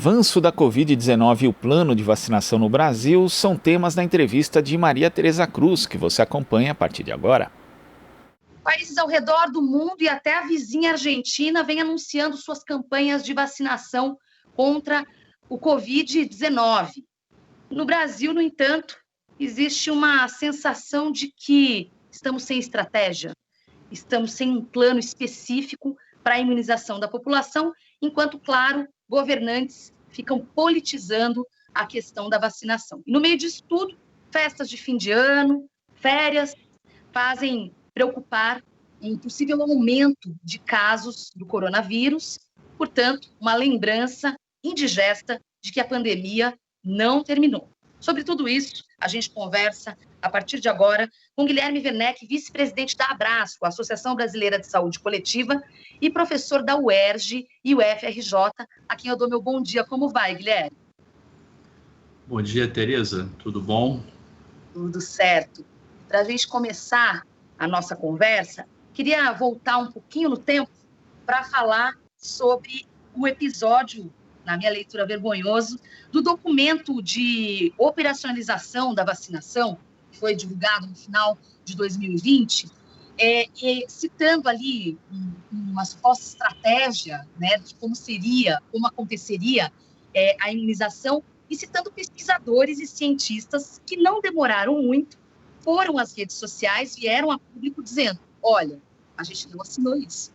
avanço da Covid-19 e o plano de vacinação no Brasil são temas da entrevista de Maria Tereza Cruz, que você acompanha a partir de agora. Países ao redor do mundo e até a vizinha Argentina vêm anunciando suas campanhas de vacinação contra o Covid-19. No Brasil, no entanto, existe uma sensação de que estamos sem estratégia, estamos sem um plano específico para a imunização da população, enquanto, claro, governantes ficam politizando a questão da vacinação. E no meio disso tudo, festas de fim de ano, férias, fazem preocupar em possível aumento de casos do coronavírus, portanto, uma lembrança indigesta de que a pandemia não terminou. Sobre tudo isso, a gente conversa a partir de agora com Guilherme Werneck, vice-presidente da Abrasco, a Associação Brasileira de Saúde Coletiva, e professor da UERJ e UFRJ, a quem eu dou meu bom dia. Como vai, Guilherme? Bom dia, Tereza. Tudo bom? Tudo certo. Para a gente começar a nossa conversa, queria voltar um pouquinho no tempo para falar sobre o episódio, na minha leitura vergonhoso, do documento de operacionalização da vacinação, que foi divulgado no final de 2020, citando ali uma suposta estratégia, né, de como seria, como aconteceria a imunização, e citando pesquisadores e cientistas que não demoraram muito, foram às redes sociais, vieram a público dizendo, olha, a gente não assinou isso.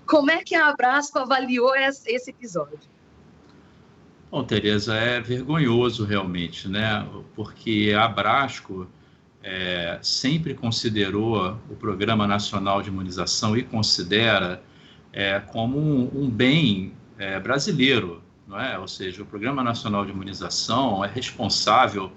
Como é que a Abrasco avaliou esse episódio? Bom, Tereza, é vergonhoso realmente, né? Porque a Abrasco sempre considerou o Programa Nacional de Imunização e considera como um bem brasileiro, não é? Ou seja, o Programa Nacional de Imunização é responsável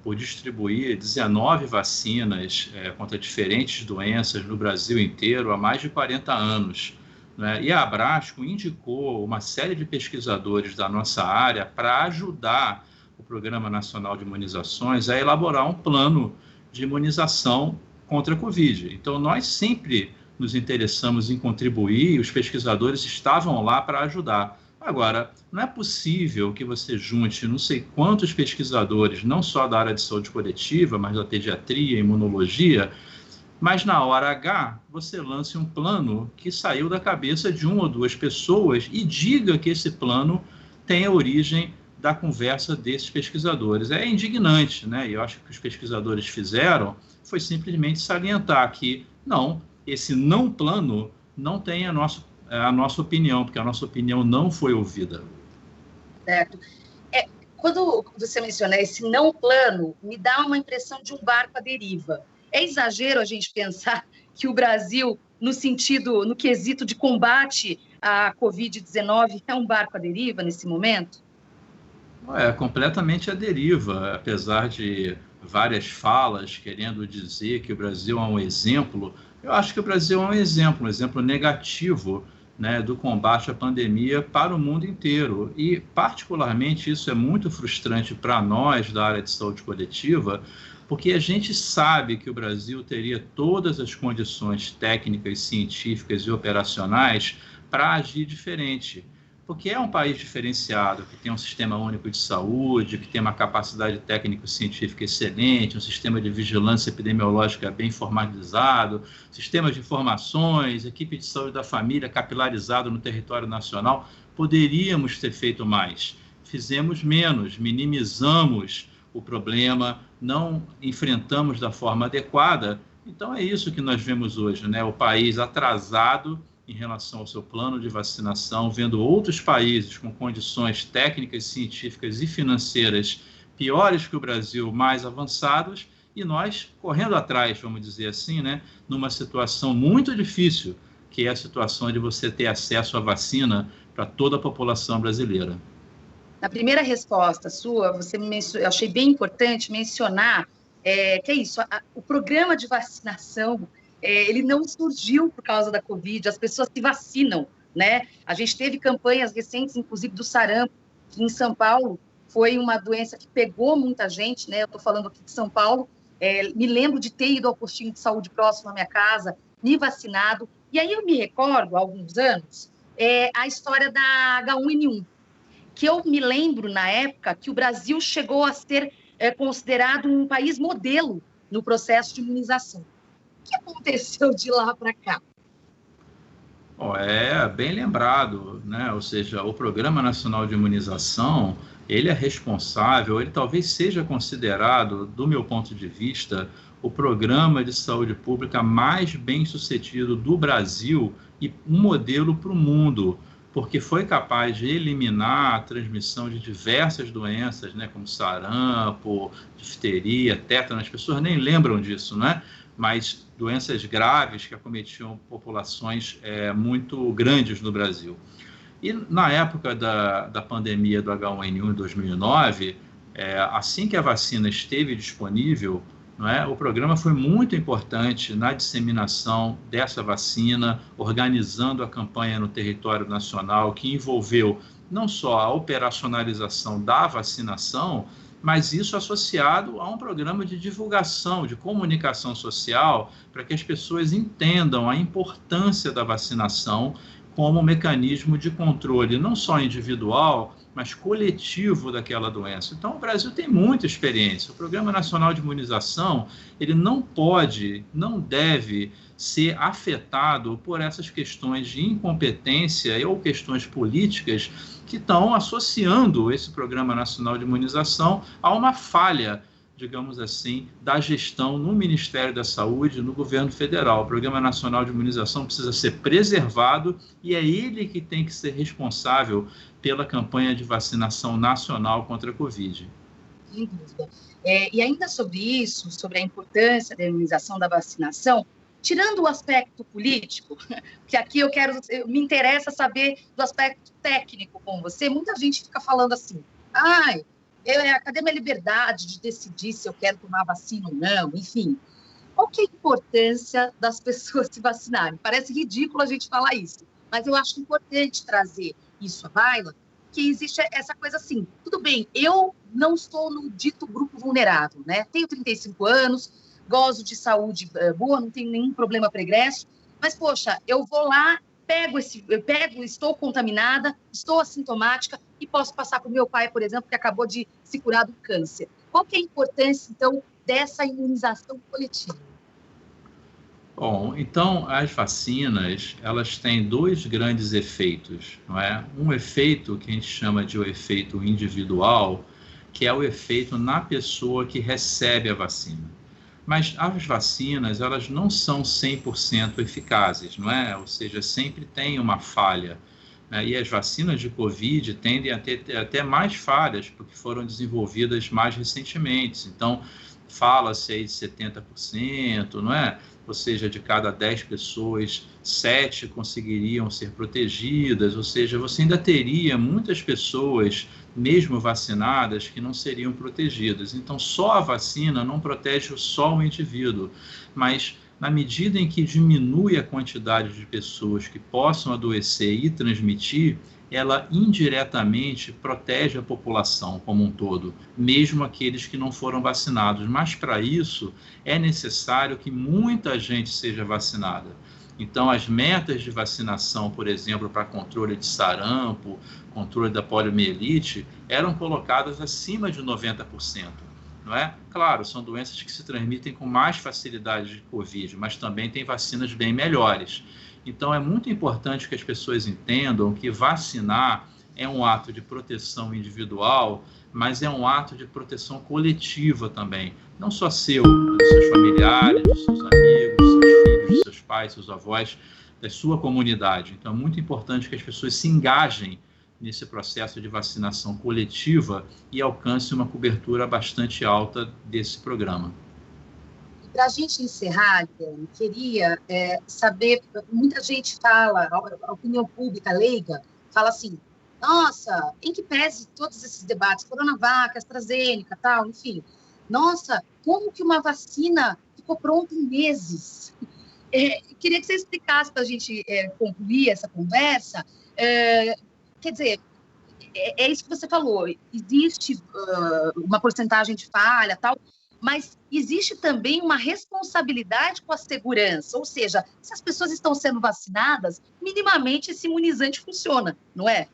por distribuir 19 vacinas contra diferentes doenças no Brasil inteiro há mais de 40 anos. Né? E a Abrasco indicou uma série de pesquisadores da nossa área para ajudar o Programa Nacional de Imunizações a elaborar um plano de imunização contra a Covid. Então, nós sempre nos interessamos em contribuir e os pesquisadores estavam lá para ajudar. Agora, não é possível que você junte não sei quantos pesquisadores, não só da área de saúde coletiva, mas da pediatria, imunologia, mas na hora H você lance um plano que saiu da cabeça de uma ou duas pessoas e diga que esse plano tem a origem da conversa desses pesquisadores. É indignante, né? E eu acho que o que os pesquisadores fizeram foi simplesmente salientar que, não, esse não plano não tem a nossa opinião, porque a nossa opinião não foi ouvida. Certo. Quando você menciona esse não plano, me dá uma impressão de um barco à deriva. É exagero a gente pensar que o Brasil, no quesito de combate à Covid-19, é um barco à deriva nesse momento? É completamente à deriva, apesar de várias falas querendo dizer que o Brasil é um exemplo. Eu acho que o Brasil é um exemplo negativo, né, do combate à pandemia para o mundo inteiro. E, particularmente, isso é muito frustrante para nós da área de saúde coletiva, porque a gente sabe que o Brasil teria todas as condições técnicas, científicas e operacionais para agir diferente. Porque é um país diferenciado, que tem um sistema único de saúde, que tem uma capacidade técnico-científica excelente, um sistema de vigilância epidemiológica bem formalizado, sistemas de informações, equipe de saúde da família capilarizado no território nacional. Poderíamos ter feito mais. Fizemos menos, minimizamos o problema, não enfrentamos da forma adequada. Então é isso que nós vemos hoje, né? O país atrasado em relação ao seu plano de vacinação, vendo outros países com condições técnicas, científicas e financeiras piores que o Brasil, mais avançados, e nós correndo atrás, vamos dizer assim, né, numa situação muito difícil, que é a situação de você ter acesso à vacina para toda a população brasileira. Na primeira resposta sua, eu achei bem importante mencionar que é isso, o programa de vacinação ele não surgiu por causa da Covid, as pessoas se vacinam, né? A gente teve campanhas recentes, inclusive do sarampo, que em São Paulo foi uma doença que pegou muita gente, né? Eu estou falando aqui de São Paulo, me lembro de ter ido ao postinho de saúde próximo à minha casa, me vacinado, e aí eu me recordo, há alguns anos, a história da H1N1, que eu me lembro, na época, que o Brasil chegou a ser considerado um país modelo no processo de imunização. O que aconteceu de lá para cá? É bem lembrado, né? Ou seja, o Programa Nacional de Imunização, ele é responsável, ele talvez seja considerado, do meu ponto de vista, o programa de saúde pública mais bem-sucedido do Brasil e um modelo para o mundo, porque foi capaz de eliminar a transmissão de diversas doenças, né, como sarampo, difteria, tétano. As pessoas nem lembram disso, né? Mas doenças graves que acometiam populações muito grandes no Brasil. E na época da pandemia do H1N1 em 2009, assim que a vacina esteve disponível, não é, o programa foi muito importante na disseminação dessa vacina, organizando a campanha no território nacional, que envolveu não só a operacionalização da vacinação, mas isso associado a um programa de divulgação, de comunicação social, para que as pessoas entendam a importância da vacinação como um mecanismo de controle, não só individual, mas coletivo daquela doença. Então, o Brasil tem muita experiência. O Programa Nacional de Imunização, ele não pode, não deve ser afetado por essas questões de incompetência ou questões políticas que estão associando esse Programa Nacional de Imunização a uma falha, digamos assim, da gestão no Ministério da Saúde, no governo federal. O Programa Nacional de Imunização precisa ser preservado e é ele que tem que ser responsável pela campanha de vacinação nacional contra a Covid. Sem dúvida. E ainda sobre isso, sobre a importância da imunização, da vacinação, tirando o aspecto político, que aqui me interessa saber do aspecto técnico com você, muita gente fica falando assim, cadê minha liberdade de decidir se eu quero tomar vacina ou não, enfim. Qual que é a importância das pessoas se vacinarem? Parece ridículo a gente falar isso, mas eu acho importante trazer isso à baila, que existe essa coisa assim, tudo bem, eu não estou no dito grupo vulnerável, né? Tenho 35 anos, gozo de saúde boa, não tenho nenhum problema pregresso, mas, poxa, eu vou lá, estou contaminada, estou assintomática e posso passar para o meu pai, por exemplo, que acabou de se curar do câncer. Qual que é a importância, então, dessa imunização coletiva? Bom, então as vacinas, elas têm dois grandes efeitos, não é? Um efeito que a gente chama de o efeito individual, que é o efeito na pessoa que recebe a vacina. Mas as vacinas, elas não são 100% eficazes, não é? Ou seja, sempre tem uma falha, né? E as vacinas de Covid tendem a ter até mais falhas, porque foram desenvolvidas mais recentemente. Então, fala-se aí de 70%, não é? Ou seja, de cada 10 pessoas, 7 conseguiriam ser protegidas, ou seja, você ainda teria muitas pessoas, mesmo vacinadas, que não seriam protegidas. Então, só a vacina não protege só o indivíduo, mas na medida em que diminui a quantidade de pessoas que possam adoecer e transmitir, ela indiretamente protege a população como um todo, mesmo aqueles que não foram vacinados. Mas para isso é necessário que muita gente seja vacinada. Então, as metas de vacinação, por exemplo, para controle de sarampo, controle da poliomielite, eram colocadas acima de 90%. Não é? Claro, são doenças que se transmitem com mais facilidade de Covid, mas também tem vacinas bem melhores. Então, é muito importante que as pessoas entendam que vacinar é um ato de proteção individual, mas é um ato de proteção coletiva também. Não só seu, dos seus familiares, dos seus amigos, dos seus filhos, dos seus pais, seus avós, da sua comunidade. Então, é muito importante que as pessoas se engajem nesse processo de vacinação coletiva e alcance uma cobertura bastante alta desse programa. Para a gente encerrar, Guilherme, queria saber, muita gente fala, a opinião pública leiga, fala assim, nossa, em que pese todos esses debates, Coronavac, AstraZeneca, tal, enfim, nossa, como que uma vacina ficou pronta em meses? Queria que você explicasse para a gente concluir essa conversa, quer dizer, é isso que você falou, existe uma porcentagem de falha, tal, mas existe também uma responsabilidade com a segurança, ou seja, se as pessoas estão sendo vacinadas, minimamente esse imunizante funciona, não é?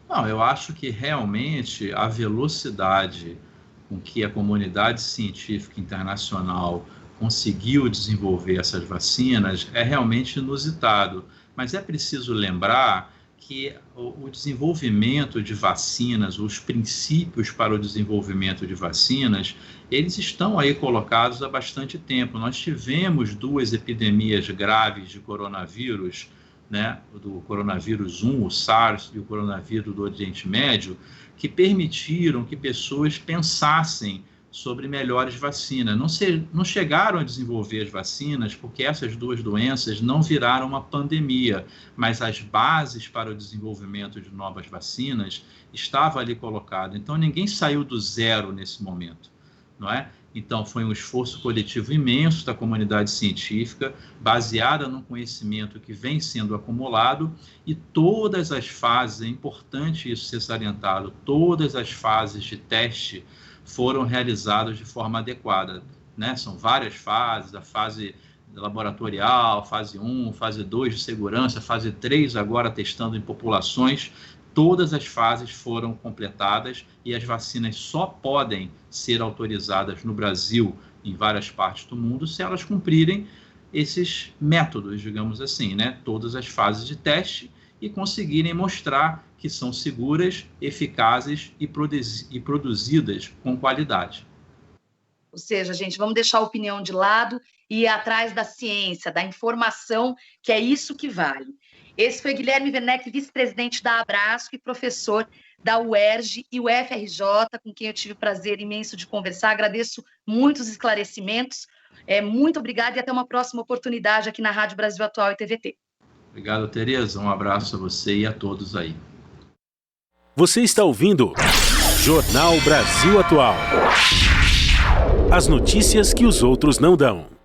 Não, eu acho que realmente a velocidade com que a comunidade científica internacional conseguiu desenvolver essas vacinas é realmente inusitado. Mas é preciso lembrar que o desenvolvimento de vacinas, os princípios para o desenvolvimento de vacinas, eles estão aí colocados há bastante tempo. Nós tivemos 2 epidemias graves de coronavírus, né, do coronavírus 1, o SARS, e o coronavírus do Oriente Médio, que permitiram que pessoas pensassem sobre melhores vacinas. Não chegaram a desenvolver as vacinas porque essas 2 doenças não viraram uma pandemia, mas as bases para o desenvolvimento de novas vacinas estavam ali colocadas. Então, ninguém saiu do zero nesse momento, não é? Então, foi um esforço coletivo imenso da comunidade científica, baseada no conhecimento que vem sendo acumulado, e todas as fases, é importante isso ser salientado, todas as fases de teste foram realizadas de forma adequada, né? São várias fases, a fase laboratorial, fase 1, fase 2 de segurança, fase 3 agora testando em populações. Todas as fases foram completadas e as vacinas só podem ser autorizadas no Brasil, em várias partes do mundo, se elas cumprirem esses métodos, digamos assim, né? Todas as fases de teste, e conseguirem mostrar que são seguras, eficazes e produzidas com qualidade. Ou seja, gente, vamos deixar a opinião de lado e ir atrás da ciência, da informação, que é isso que vale. Esse foi Guilherme Werneck, vice-presidente da Abrasco e professor da UERJ e UFRJ, com quem eu tive o prazer imenso de conversar. Agradeço muito os esclarecimentos. Muito obrigada e até uma próxima oportunidade aqui na Rádio Brasil Atual e TVT. Obrigado, Tereza. Um abraço a você e a todos aí. Você está ouvindo Jornal Brasil Atual. As notícias que os outros não dão.